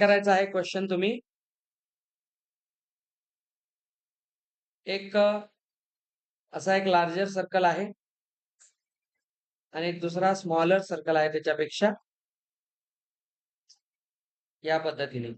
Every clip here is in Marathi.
करायचा आहे क्वेश्चन तुम्ही एक असा एक लार्जर सर्कल आहे आणि एक दुसरा स्मॉलर सर्कल आहे त्याच्यापेक्षा या पद्धतीने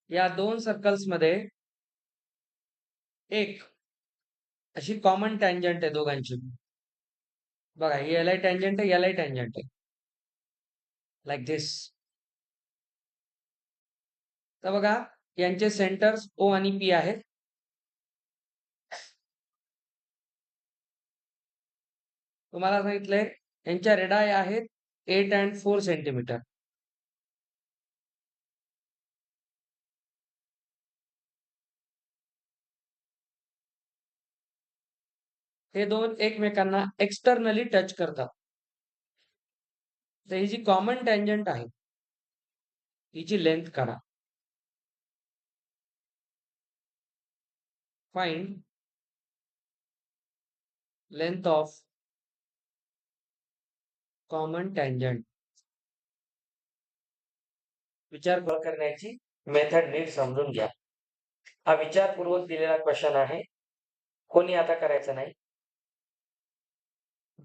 या दोन सर्कल्स मध्ये एक अशी कॉमन टँजंट आहे दोघांची. बघा ही यालाही टँजंट आहे यालाही टँजंट आहे लाईक दिस. तर बघा यांचे सेंटर्स ओ आणि पी आहेत. तुम्हाला सांगितलंय यांच्या रेडाय आहेत 8 and 4 सेंटीमीटर. हे दोन एकमेकांना एक्सटर्नली टच करतात. तर ही जी कॉमन टँजंट आहे हिची लेंथ काढा. Find length of common tangent. विचार करण्याची मेथड नीट समजून घ्या. हा विचारपूर्वक दिलेला क्वेश्चन आहे, कोणी आता करायचं नाही.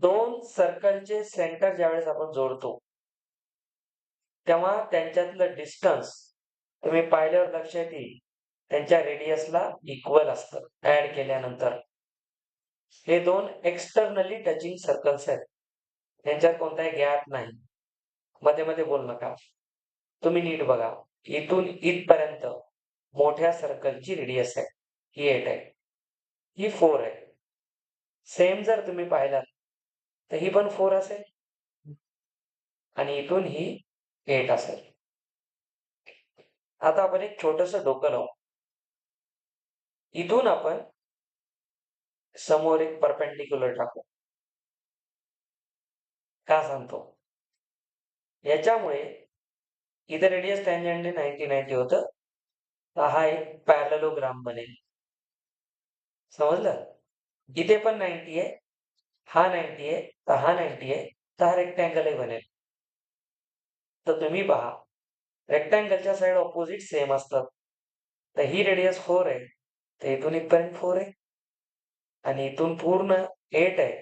दोन सर्कलचे सेंटर ज्यावेळेस आपण जोडतो तेव्हा त्यांच्यातलं डिस्टन्स तुम्ही पाहिल्यावर लक्षात येईल त्यांच्या रेडियसला इक्वल असतं ऍड केल्यानंतर. हे दोन एक्सटर्नली टचिंग सर्कल्स आहेत, त्यांच्यात कोणताही गॅप नाही. मध्ये मध्ये बोल नका. तुम्ही नीट बघा, इथून इथपर्यंत मोठ्या सर्कलची रेडियस आहे ही 8 आहे, ही 4 आहे. सेम जर तुम्ही पाहिलात तर ही पण 4 असेल आणि इथून ही 8 असेल. आता आपण एक छोटस डोकं लावू. इथून आपण समोर एक परपेंडिक्युलर टाकू. का सांगतो? याच्यामुळे इथे रेडियस टँजंटने 90 होतं, तर हा एक पॅरलोग्राम बनेल. समजलं? इथे पण 90 आहे, हा 90 आहे, तर हा 90 आहे, तर हा रेक्टँगलही बनेल. तर तुम्ही पहा, रेक्टँगलच्या साईड ऑपोजिट सेम असतात. तर ही रेडियस 4 आहे, तर इथून इथपर्यंत 4 आहे आणि इथून पूर्ण 8 आहे,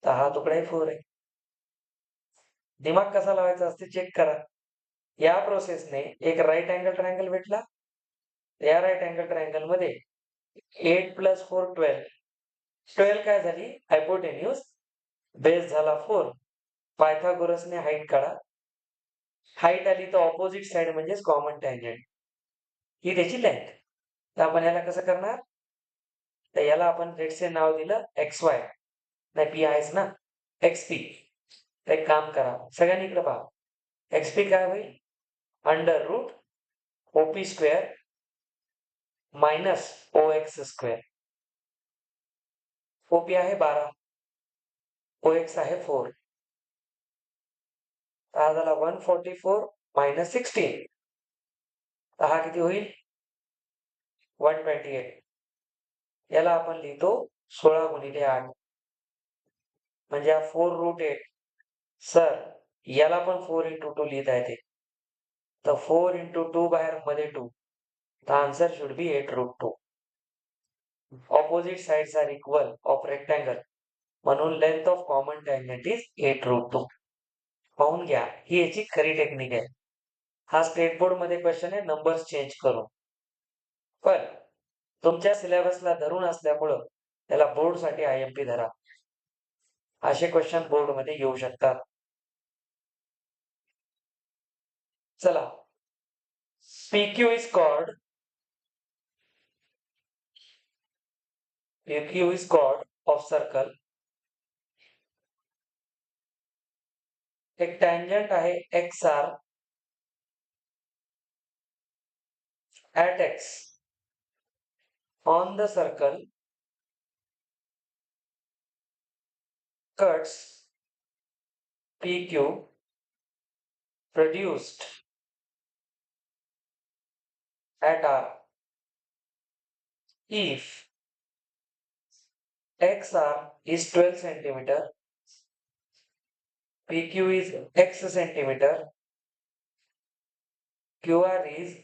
तर हा तुकडाही 4 आहे. दिमाग कसा लावायचा असते चेक करा. या प्रोसेसने एक राईट अँगल ट्रायंगल भेटला. या राईट अँगल ट्रायंगल मध्ये 8 + 4 12 काय झाली हायपोटेन्यूज, बेस झाला 4. पायथागोरसने हाईट काढा. हाईट आली तर ऑपोजिट साइड म्हणजेच कॉमन टँजंट, ही त्याची लेंथ. तर आपण याला कसं करणार? तर याला आपण लेट्सचे नाव दिलं XY, नाही पी आहेच ना, XP. तर एक काम करा, सगळ्यांनी इकडे पहा. XP काय होईल? √ OP² - OX². OP आहे 12, OX आहे 4. हा झाला 144 - 16. तर हा किती होईल? 128. याला आपण लिहितो 16 × 8 म्हणजे हा 4√8. सर याला पण 4 × 2 लिहिता येते. तर 4 × 2 बाहेर मध्ये 2. The answer should be 8√2. Opposite sides are equal of rectangle, म्हणून length of common tangent is 8√2. पाहून घ्या, ही याची खरी टेक्निक आहे. हा स्टेट बोर्ड मध्ये क्वेश्चन आहे नंबर्स चेंज करून, पण तुमच्या सिलेबसला धरून असल्यामुळं त्याला बोर्डसाठी IMP धरा. असे क्वेश्चन बोर्ड मध्ये येऊ शकतात. चला, PQ is called of circle. एक टँजंट आहे XR at X on the circle cuts PQ produced at R if XR is 12 centimeter, PQ is X centimeter, QR is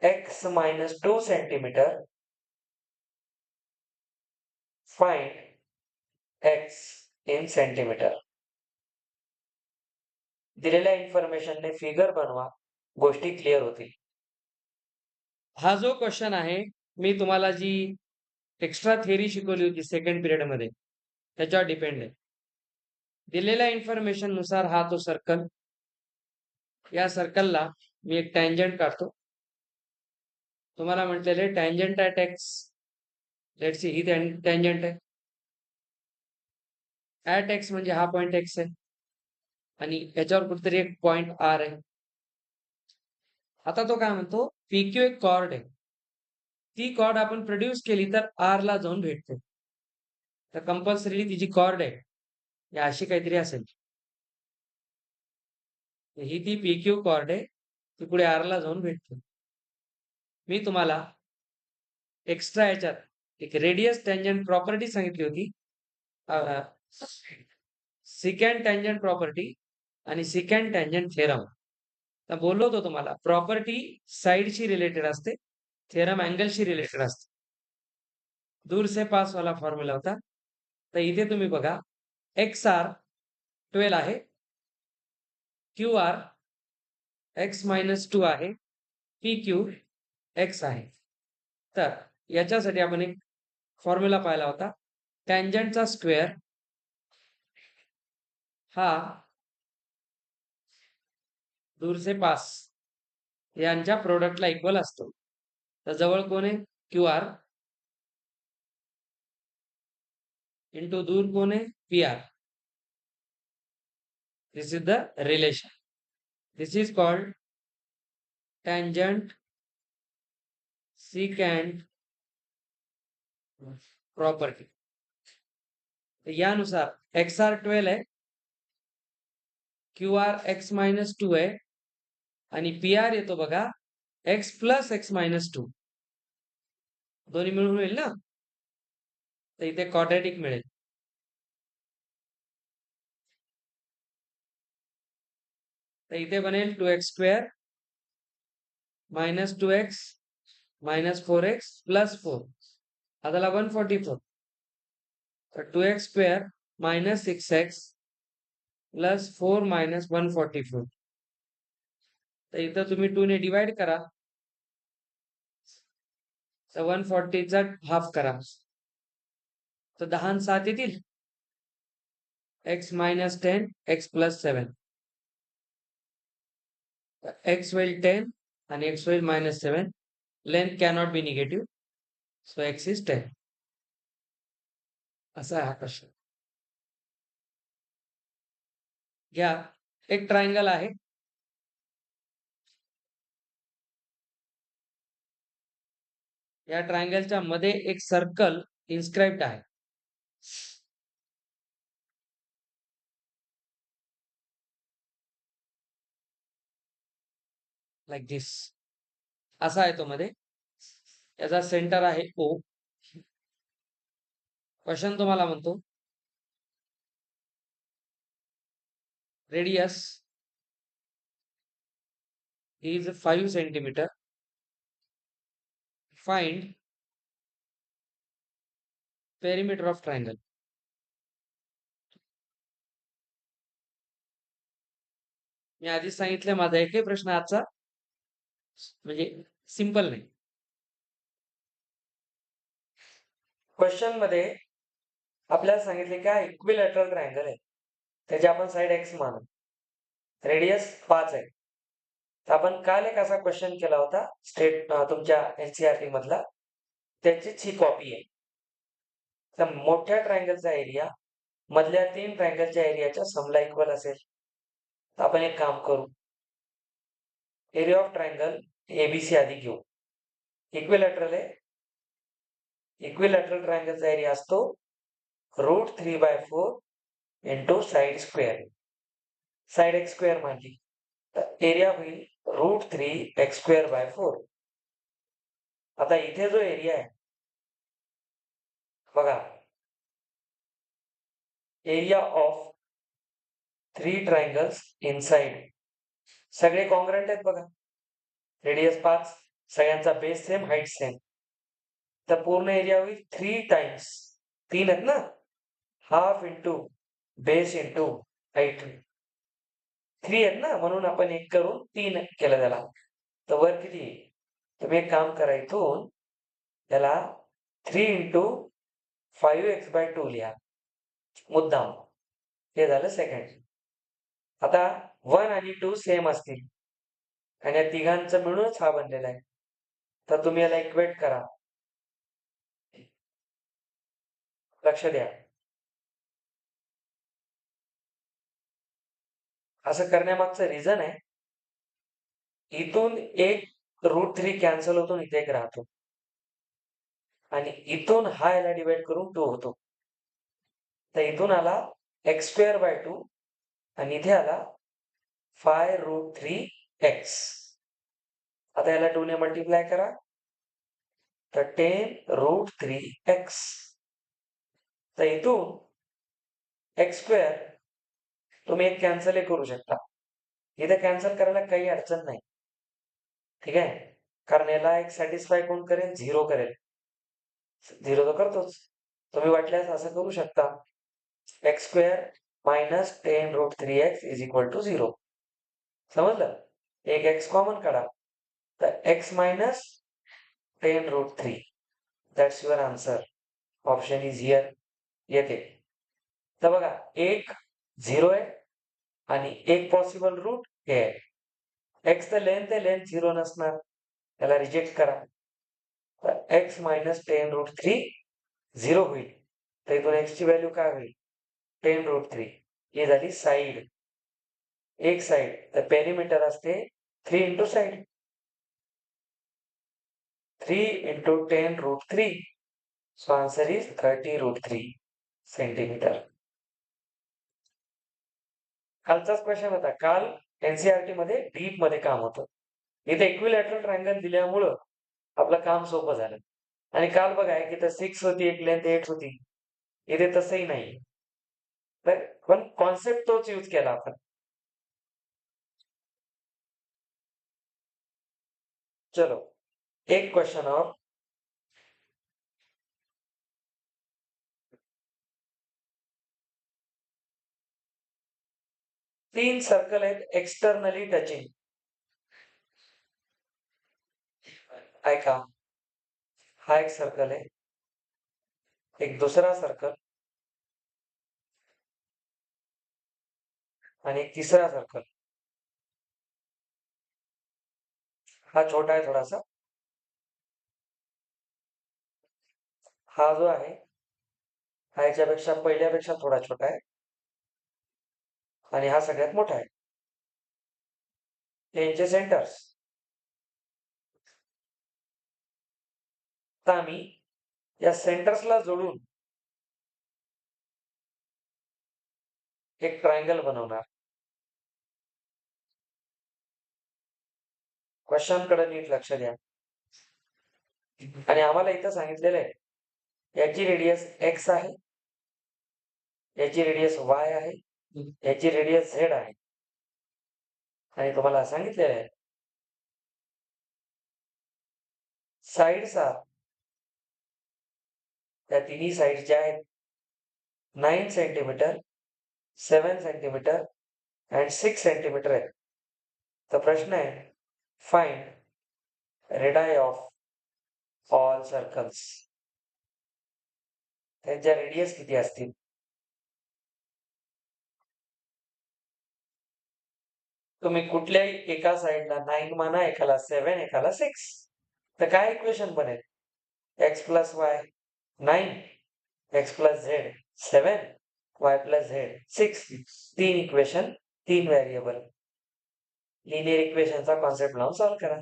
x minus 2 centimeter. Find x in centimeter. दिलेल्या इन्फॉर्मेशनने फिगर बनवा, गोष्टी क्लिअर होतील. हा जो क्वेश्चन आहे, मी तुम्हाला जी एक्स्ट्रा थिअरी शिकवली होती सेकंड पिरियडमध्ये, त्याच्यावर डिपेंड आहे. दिलेल्या इन्फॉर्मेशन नुसार हा तो सर्कल, या सर्कलला मी एक टँजंट काढतो. तुम्हाला म्हटलेले tangent at x, let's see he tangent आहे. ॲट एक्स म्हणजे हा पॉइंट एक्स आहे आणि याच्यावर कुठेतरी एक पॉइंट आर आहे. आता तो काय म्हणतो, PQ एक कॉर्ड आहे. ती कॉर्ड आपण प्रोड्यूस केली तर आर ला जाऊन भेटते. तर कंपल्सरी तिची कॉर्ड आहे या अशी काहीतरी असेल. ही ती PQ कॉर्ड आहे, ती पुढे आर ला जाऊन भेटते. मी तुम्हाला एक्स्ट्रा याच्यात एक रेडियस टँजंट प्रॉपर्टी सांगितली होती, सिकॅन्ड टँजंट प्रॉपर्टी आणि सिकॅन्ड टँजंट थेरम. तर बोललो होतो तुम्हाला, प्रॉपर्टी साइडशी रिलेटेड असते, थेरम अँगलशी रिलेटेड असते. दूर से पास वाला फॉर्म्युला होता. तर इथे तुम्ही बघा, एक्स आर 12 आहे, क्यू आर एक्स मायनस 2 आहे, पी क्यू एक्स आहे. तर याच्यासाठी आपण एक फॉर्म्युला पाहिला होता, टँजंटचा स्क्वेअर हा दूर से पास यांच्या प्रोडक्टला इक्वल असतो. तर जवळ कोण आहे, क्यू आर, इंटू दूर कोण आहे, P R. This is the relation. This is called tangent secant property. यानुसार एक्स आर 12 आहे, क्यू आर एक्स मायनस 2 आहे आणि पी आर येतो बघा एक्स प्लस एक्स मायनस 2. दोन्ही मिळून होईल ना, तर इथे क्वाड्रॅटिक मिळेल. तर इथे बनेल 2x square minus 2x minus 4x plus 4, आता 144. तर 2x square minus 6x plus 4 minus 144. तर इथं तुम्ही 2 ने डिवाइड करा, तर 140चा हाफ करा, तर 10 आणि 7 येतील, x minus 10 x plus 7. x होईल 10 आणि x होईल minus 7. Length cannot be negative, so x is 10. असा हा प्रश्न. घ्या, एक ट्रायंगल आहे, या ट्रायंगलच्या मध्ये एक सर्कल इन्स्क्राइब्ड आहे. लाईक दिस. असा आहे तो मध्ये, याचा सेंटर आहे O. क्वेश्चन तुम्हाला म्हणतो, radius is 5 centimetre. Find perimeter of triangle. मी आधीच सांगितलं, माझा एकही प्रश्न आजचा म्हणजे सिंपल नाही. क्वेश्चन मध्ये आपल्याला सांगितले काय, इक्विलॅटरल ट्रायंगल आहे, त्याची आपण साइड एक्स मानू, रेडियस 5 आहे. तर आपण काल एक असा क्वेश्चन केला होता स्टेट तुमच्या NCERT मधला, त्याचीच ही कॉपी आहे. तर मोठ्या ट्रायंगलचा एरिया मधल्या 3 ट्रायंगलच्या एरियाच्या समला इक्वल असेल. तर आपण एक काम करू, एरिया ऑफ ट्रायंगल ABC आधी घेऊ. इक्विलॅटरल आहे, इक्विलॅटरल ट्रायंगलचा एरिया असतो √3/4 into side square. Side x square मानली तर एरिया होईल √3x²/4. आता इथे जो एरिया आहे बघा, एरिया ऑफ 3 ट्रायंगल्स इनसाइड, सगळे कॉन्ग्रंट आहेत बघा. रेडियस 5, सगळ्यांचा बेस सेम, हाईट सेम. तर पूर्ण एरिया होईल 3 टाइम्स, 3 आहेत ना, half into base into height 3 आहेत ना, म्हणून आपण 1 करून 3 केलं त्याला. तर वर किती? तुम्ही एक काम करा, इथून त्याला 3 इंटू 5x/2 लिहा मुद्दाम. हे झालं सेकंड. आता 1 आणि 2 सेम असतील आणि या तिघांचं मिळूनच हा बनलेला आहे. तर तुम्ही याला इक्वेट करा. लक्ष द्या. असं करण्यामागचं रिझन आहे, इथून एक √3 कॅन्सल होतो, इथे एक राहतो आणि इथून हा याला डिवाइड करून 2 होतो. तर इथून आला x²/2 आणि इथे आला 5√3x. आता याला 2 ने मल्टिप्लाय करा, तर 10√3x. तर इथून x² तुम्ही एक कॅन्सल करू शकता. इथे कॅन्सल करायला काही अडचण नाही, ठीक आहे, कारण याला एक सॅटिस्फाय कोण करेल? 0 करेल. 0 तर करतोच. तुम्ही वाटल्यास असं करू शकता, x² minus 10√3x is equal to 0. समजलं? एक x कॉमन काढा, तर x minus 10√3. That's your answer. Option is here. येते. तर बघा, एक 0 आहे आणि एक पॉसिबल रूट हे आहे. x तर लेंथ आहे, लेंथ 0 नसणार, त्याला रिजेक्ट करा. तर x मायनस 10√3 0 होईल. तर इथून x ची व्हॅल्यू काय होईल? 10√3. ही झाली साईड, एक साईड. तर पेरिमीटर असते 3 into side, 3 into 10√3. So answer is 30√3 centimetre. कालचाच क्वेश्चन होता. काल एनसीईआरटी मध्ये डीप मध्ये काम होतं. इथे इक्विलॅटरल ट्रायंगल दिल्यामुळं आपलं काम सोपं झालं. आणि काल बघा की तर 6 होती, एक लेंथ 8 होती. इथे तसंही नाही, पण कॉन्सेप्ट तोच यूज केला आपण. चलो, एक क्वेश्चन और. 3 सर्कल आहेत एक्सटर्नली टचिंग. ऐका, हा एक सर्कल आहे, एक दुसरा सर्कल आणि एक तिसरा सर्कल. हा छोटा आहे थोडासा, हा जो आहे हा याच्यापेक्षा पहिल्यापेक्षा थोडा छोटा आहे आणि हा सगळ्यात मोठा आहे. यांचे सेंटर्स. तर आम्ही या सेंटर्सला जोडून एक ट्रायंगल बनवणार. क्वेश्चन कडे नीट लक्ष द्या. आणि आम्हाला इथं सांगितलेलं आहे, याची रेडियस x आहे, याची रेडियस y आहे, याची रेडियस z आहे. आणि तुम्हाला सांगितलेलं आहे, साइड्स आर, त्या तिन्ही साइड ज्या आहेत 9 सेंटीमीटर, 7 सेंटीमीटर अँड 6 सेंटीमीटर आहेत. तर प्रश्न आहे, फाइंड रेडाय ऑफ ऑल सर्कल्स. त्यांच्या रेडियस किती असतील? तुम्ही कुठल्याही एका साइडला 9 माना, एकाला 7, एकाला 6. तर काय इक्वेशन बनेल? x plus Y 9, x plus Z 7, y plus Z 6. 3 equation, 3 variable. Linear इक्वेशनचा कॉन्सेप्ट लावून सॉल्व्ह करा.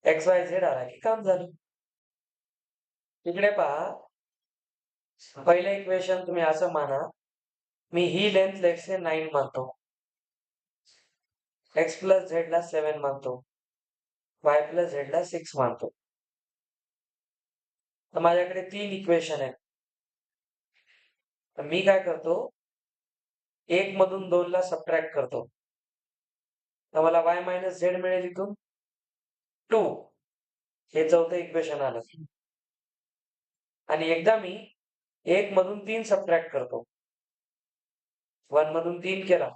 एक्स वाय झेड आला की काम झालं. इकडे पहा, पहिलं इक्वेशन तुम्ही असं माना, मी ही लेंथ लेट्स से 9 मानतो, x प्लस झेड ला 7 मानतो, y प्लस झेड ला 6 मानतो. तर माझ्याकडे 3 इक्वेशन आहेत. तर मी काय करतो, 1 मधून 2 ला सबट्रॅक्ट करतो, तर मला y मायनस झेड मिळेल इथून. टू हे चौथं इक्वेशन आलं. आणि एकदा मी 1 मधून 3 सबट्रॅक्ट करतो. 1 मधून 3 केला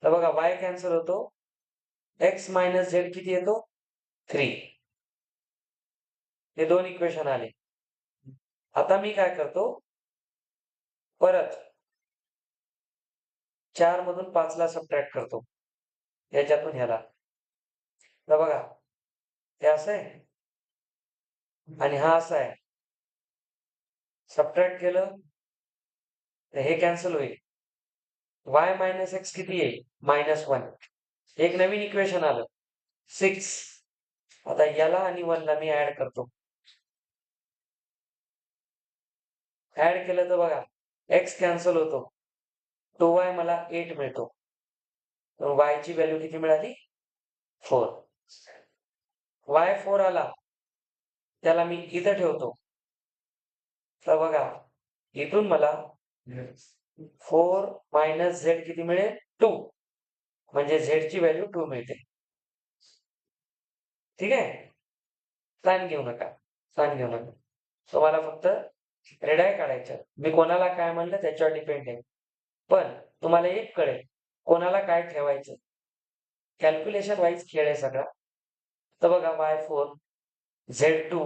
तर बघा y कॅन्सल होतो. x मायनस झेड किती येतो? 3. हे 2 इक्वेशन आले. आता मी काय करतो? परत 4 मधून 5 ला सबट्रॅक्ट करतो. याच्यातून ह्याला. तर बघा हे असं आहे आणि हा असा आहे. सबट्रॅक्ट केलं तर हे कॅन्सल होईल. y मायनस एक्स किती येईल? -1. एक नवीन इक्वेशन आलं 6. आता याला आणि 1 ला मी ऍड करतो. ऍड केलं तर बघा x कॅन्सल होतो. 2y मला 8 मिळतो. तर y ची व्हॅल्यू किती मिळाली? 4. y 4 आला त्याला मी इथं ठेवतो. तर बघा इथून मला 4 मायनस झेड किती मिळेल? 2. म्हणजे झेड ची व्हॅल्यू 2 मिळते. ठीक आहे. ताण घेऊ नका. तुम्हाला फक्त रेडाय काढायचं. मी कोणाला काय म्हणलं त्याच्यावर डिपेंड आहे. पण तुम्हाला एक कळेल कोणाला काय ठेवायचं. कॅल्क्युलेशन वाईज खेळ आहे सगळा. तर बघा y4 z2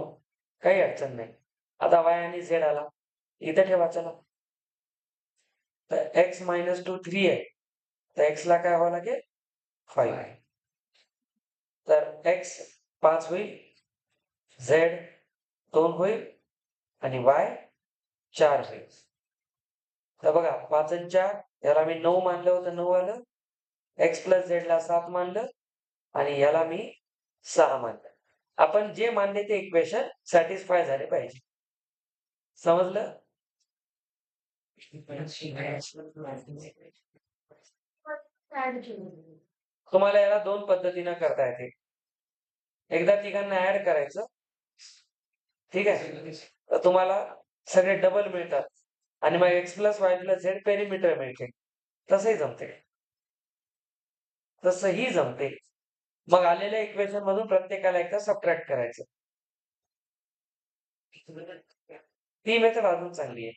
काही अडचण नाही. आता y आणि z आला इथं ठेवा चला. तर x मायनस 2 3 आहे. तर x ला काय व्हावं लागेल? 5. तर x 5 होईल, z 2 होईल आणि y 4 होईल. तर बघा 5 आणि 4 याला मी 9 मानलं होतं, 9 आलं. x प्लस z ला 7 मानलं आणि याला मी 6 मानलं. आपण जे मानले ते इक्वेशन सॅटिस्फाय झाले पाहिजे. समजलं? तुम्हाला याला 2 पद्धतीनं करता येते. एकदा तिघांना ऍड करायचं. ठीक आहे. तर तुम्हाला सगळे डबल मिळतात आणि मग x plus y plus z perimeter मिळते. तसंही जमते. मग आलेल्या इक्वेशन मधून प्रत्येकाला एकदा सबट्रॅक्ट करायचं. ती मेथड अजून चांगली आहे.